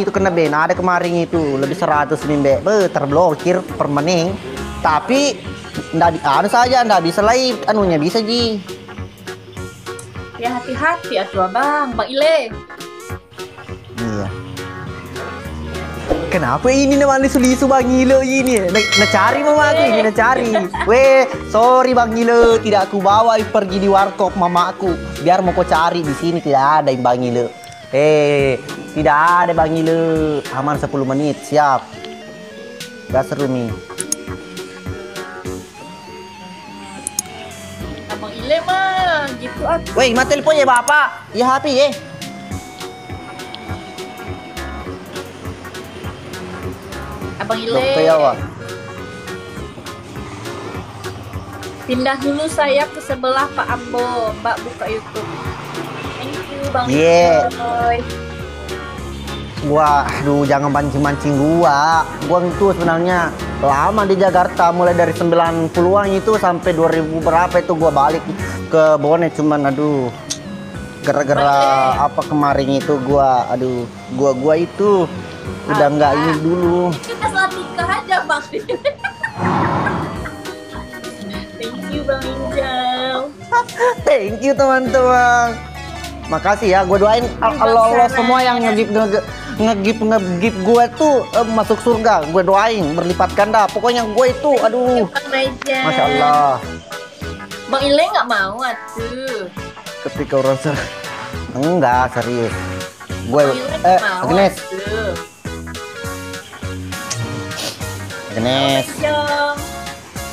itu kena ban. Ada kemarin itu lebih 100 nih Mbak. Terblokir permanen. Tapi ndak anu saja ndak bisa live anunya bisa Ji. Ya hati-hati atuh Abang, Bang Ile. Iya. Kenapa ini namanya lisu-lisu Bang Ile ini? Nak cari mama aku ini nak cari. Weh, sorry Bang Ile, tidak aku bawa pergi di warkop mamaku. Biar mau kau cari di sini tidak ada Bang Ile. Tidak ada Bang Ile. Aman 10 menit, siap. Gak seru nih. Abang Ile mah gitu atuh. Weh, mati telepon ya Bapak. Ya HP ya. Abang Ile. Dokter ya, Wak. Pindah dulu saya ke sebelah Pak Ambo, Mbak buka YouTube. Thank you Bang Yeah. Ile. Gua, aduh jangan mancing-mancing gua. Gua itu sebenarnya lama di Jakarta, mulai dari 90-an itu sampai 2000 berapa itu gua balik ke Bone, cuman aduh gara-gara apa kemarin itu gua itu udah nggak ini dulu. Kita salah nikah aja Bang. Thank you Bang Injal. Thank you teman-teman. Makasih ya, gue doain Allah semua yang ngegip gue tuh masuk surga. Gue doain berlipat ganda. Pokoknya gue itu, aduh, Masya Allah. Bang Ile nggak mau atuh. Ketika orang enggak serius. Gue, Agnes, Agnes.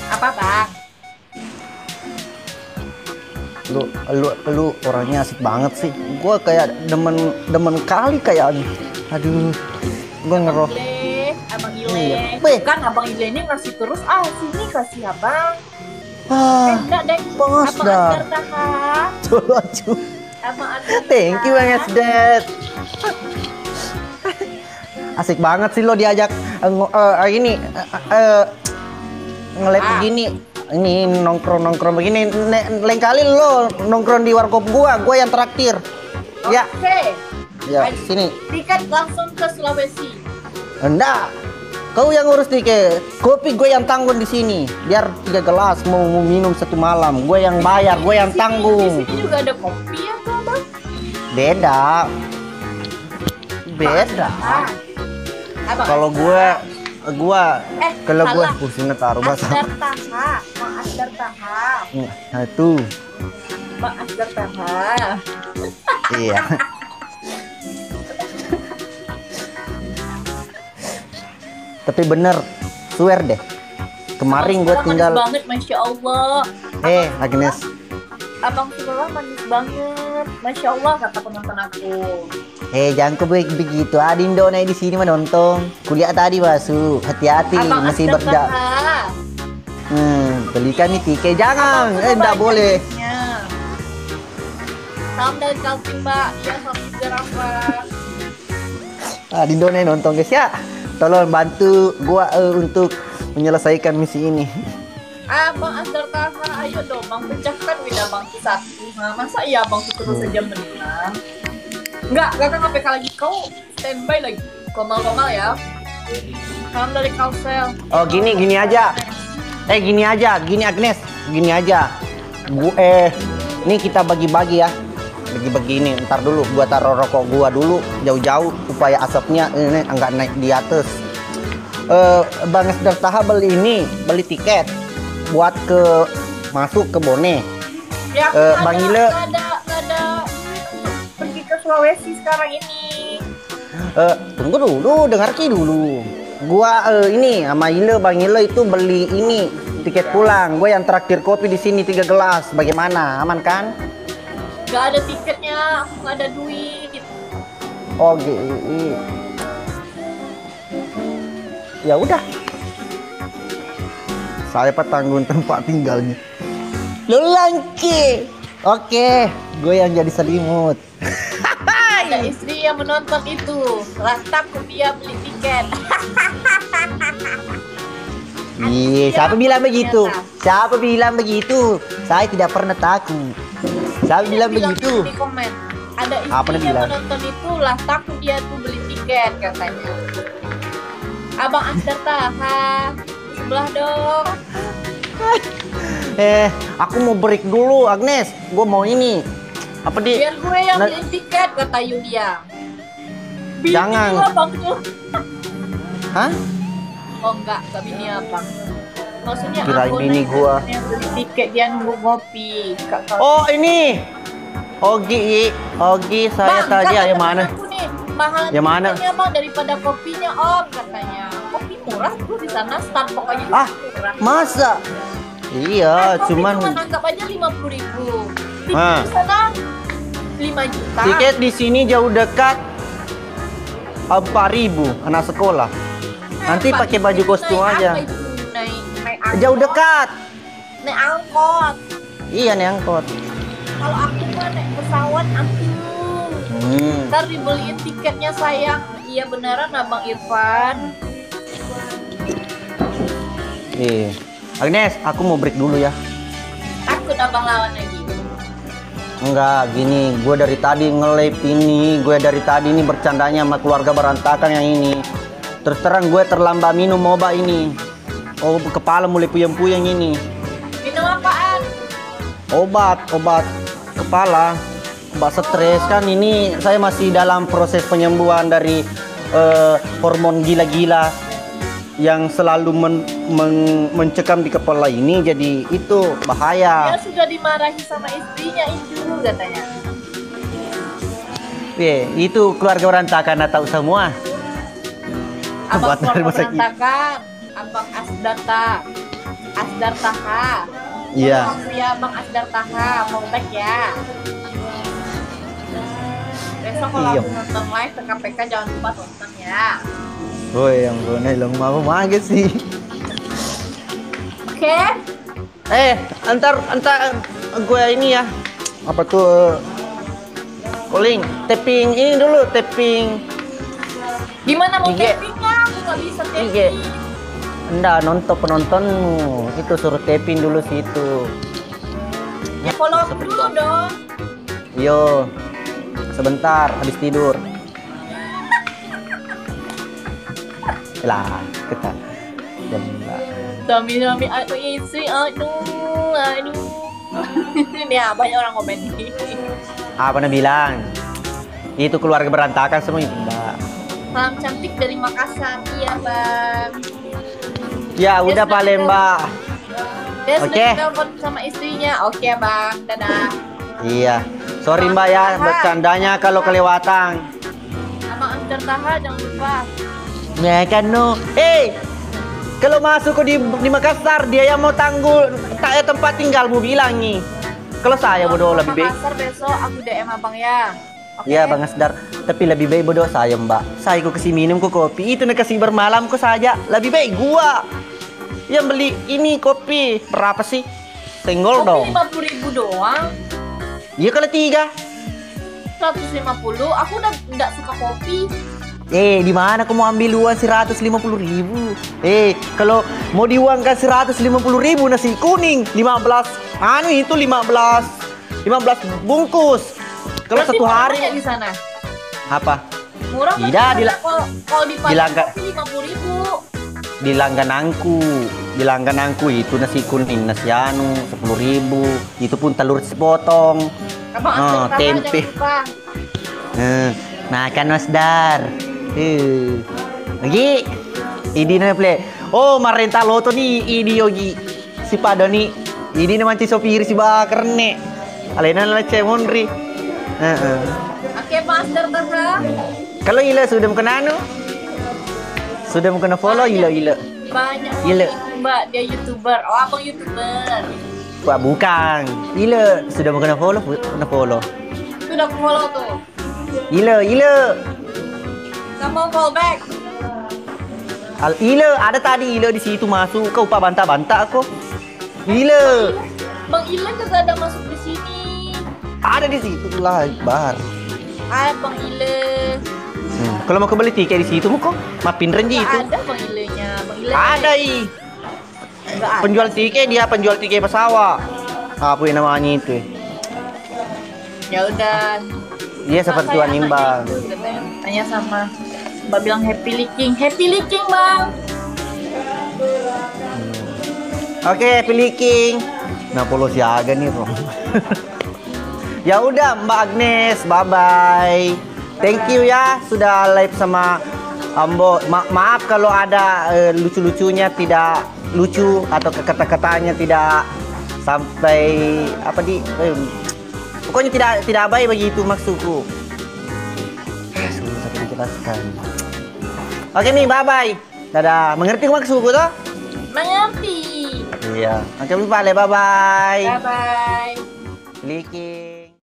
Apa Bang? Lu orangnya asik banget sih. Gue kayak demen kali kayak aduh gue ngeroh. Abang Ile. Iya. Kan Abang Ile ini ngasih terus sini kasih Abang. Enggak deh. Bos dah. Thank you banget Dad. Asik banget sih lo diajak ini nge-live begini. Ini nongkrong begini. Lain kali lo nongkrong di warkop gua yang traktir. Ya. Oke. Ya, sini. Tiket langsung ke Sulawesi. Enggak. Kau yang ngurus tiket. Kopi gue yang tanggung di sini. Biar 3 gelas mau minum 1 malam. Gue yang bayar, gue yang tanggung. Di sini juga ada kopi ya, Bang? Beda. Kalau gue kalau gue pusingnya taruh bahasa. Mak Asdar Taha. Nah itu. Mak Asdar Taha. Iya. Tapi bener, swear deh. Kemarin gue tinggal. Manis banget, Masya Allah. Agnes. Abang sebelah manis banget, Masya Allah kata penonton aku. Jangan begitu. Adindo naik di sini menonton. Kuliah tadi Basu. Hati-hati, masih berdak. Belikan nih tiket. Jangan, enggak boleh. Salam dari Kaltim, Mbak. Ya, salam juga Rafa. Adindo naik nonton guys ya. Tolong bantu gua untuk menyelesaikan misi ini. Bang Asdar Taha, ayo dong, Bang pecahkan beda Bang satu. Nah, masa iya Bang terus saja menang? Enggak akan sampai lagi kau standby lagi. Komal-komal ya. Salam dari Kalsel. Oh gini aja. Gini Agnes, gini aja. Ini kita bagi-bagi ya. Bagi-bagi ini, ntar dulu gua taruh rokok gua dulu jauh-jauh supaya asapnya ini enggak naik di atas. Bang Asdar Taha beli tiket buat masuk ke Bone. Ya, Bang Ile ada pergi ke Sulawesi sekarang ini. Tunggu dulu, dengarki dulu. Gua ini sama Bang Ile itu beli ini tiket pulang. Gue yang traktir kopi di sini 3 gelas. Bagaimana? Aman kan? Gak ada tiketnya, aku gak ada duit. Oh gitu. Ya udah. Saya petanggung tempat tinggalnya. Lu langki. Oke, gue yang jadi selimut. Ada istri yang menonton itu. Lantak dia beli tiket. Iya, siapa bilang begitu? Siapa bilang begitu? Saya tidak pernah takut. Siapa bilang begitu? Di komen. Ada Apa istri yang bilang? menonton itu lah takut dia tuh beli tiket. tiket katanya. Abang Asdar tahan. Sebelah dong. Aku mau break dulu, Agnes. Gue mau ini. Apa di? Biar gue yang beliin tiket, kata Yulia. Jangan. Bini abangnya. Hah? Oh enggak bini abang. Maksudnya Kirain aku bini naik gua. yang beli tiket, dia nunggu ngopi. Oh ini. Ogi, saya tadi yang mana? Aku nih, mahal Yang mana? tiketnya bang daripada kopinya om katanya. Kopi murah tuh di sana, Starbucks aja Ah, murah. masa? Iya, Kopi cuman anggap aja 50.000. Tiket Ah. di sana 5 juta. tiket di sini jauh dekat 4.000 anak sekolah. Nanti pakai baju kostum aja. Naik angkot. Jauh dekat. Naik angkot. Iya nih angkot. Kalau aku mah naik pesawat aku. Ntar dibeliin tiketnya sayang. Iya beneran abang Irfan. Agnes, aku mau break dulu ya. Takut abang lawan lagi. Enggak, gini, gue dari tadi nge-live ini, gue dari tadi ini bercandanya sama keluarga berantakan yang ini. Terus terang gue terlambat minum obat ini. Oh, kepala mulai puyeng-puyeng ini. Minum apaan? Obat kepala, obat stres kan ini saya masih dalam proses penyembuhan dari hormon gila-gila yang selalu mencekam di kepala ini, jadi itu bahaya. Dia sudah dimarahi sama istrinya itu katanya. Itu keluarga berantakan tahu semua. Abang Buat dari keluarga masa kini. berantakan. Abang Asdar Taha. Iya. Aku ya Bang Asdar Taha, mau back ya. Besok kalau Iya. aku nonton live ke KPK jangan lupa tonton ya. Woi, yang gue lang mau mages sih. Oke? Antar gue ini ya. Apa tuh? Calling, tapping ini dulu, tapping. Gimana mau IG. tappingnya? Aku nggak bisa IG. tapping. Enggak, nonton penontonmu. Itu suruh tapping dulu situ. Ya follow aku dulu dong. Yo. Sebentar habis tidur. Lah, kita. Suami aku istri, aduh. Ini ya, banyak orang komen ini. Apa nak bilang? Itu keluarga berantakan semua itu, Mbak. Salam cantik dari Makassar, iya bang. Ya, udah sudah paling, kita- Mbak. Dia Oke. sudah ditelepon sama istrinya. Oke bang, dadah. Iya. Sorry, Mbak ya, bercandanya kalau kelewatan. Abang Asdar Taha jangan lupa. Ya kan no. Kalau masuk ke di Makassar dia yang mau tanggul tempat tinggalmu bilang nih. Kalau saya bodoh lebih baik. Makassar besok aku DM abang ya. Oke? Iya Bang Asdar, tapi lebih baik bodoh saya Mbak. Saya kok kasih minum kok kopi, itu nak kasih bermalam kok saja. Lebih baik gua yang beli ini kopi. Berapa sih? Senggol dong. Kopi 50.000 doang. Iya kalau 3. 150. Aku udah nggak suka kopi. Di mana kamu ambil uang 150.000? Kalau mau diuangkan 150.000 nasi kuning 15. Itu 15 bungkus. Kalau Berarti satu hari murah ya di sana. apa? Murah kan Tidak, di sana kalau di Padang Langga- kopi 50.000. Di langgananku itu nasi kuning, nasi anu 10.000. Itu pun telur sepotong. Abang Asdar Taha tempe. jangan lupa. Makan Mas Dar. Lagi. Ini na play. Oh, marenta loto nih ini yogi. Si Pado nih. Ini naman si sopir si Bakar nih. Alena lah cemonri. Oke, Bang Asdar Taha. Kalau Ila sudah mau kena anu? Sudah mau kena follow Ila. Banyak Gila. orang Mbak, dia YouTuber. Oh, abang YouTuber. Wah, bukan. Ila sudah mau kena follow? Kena follow. Sudah aku follow tuh. Ila. Kamu call back. Ila ada tadi Ila di situ masuk. Kau pak bantah-bantah aku. Ila Bang Ile kagak ada masuk di sini. ada di situ lah bar. Bang Ile. Kalau mau kembali tiket di situ mau kok mapin renji itu. Nggak ada Bang Ilenya. Bang Ile. Ada Nggak ada. penjual tiket pesawat. Apa yang namanya itu? Ya udah. Dia seperti tuan Saya imbang. anaknya itu, katanya. Tanya sama Mbak bilang happy licking. Happy licking, Bang. Oke, piliking. Nah, polo siaga nih, Bro. Ya udah, Mbak Agnes, bye bye. Thank you ya sudah live sama Ambo. Maaf kalau ada lucu-lucunya tidak lucu atau kata-katanya tidak sampai apa di pokoknya tidak baik begitu maksudku. Susah dijelaskan. Oke nih, bye bye. Dadah. Mengerti maksudku toh? Mengerti. Iya. Oke, bye bye. Bye bye. Bye bye. Liki.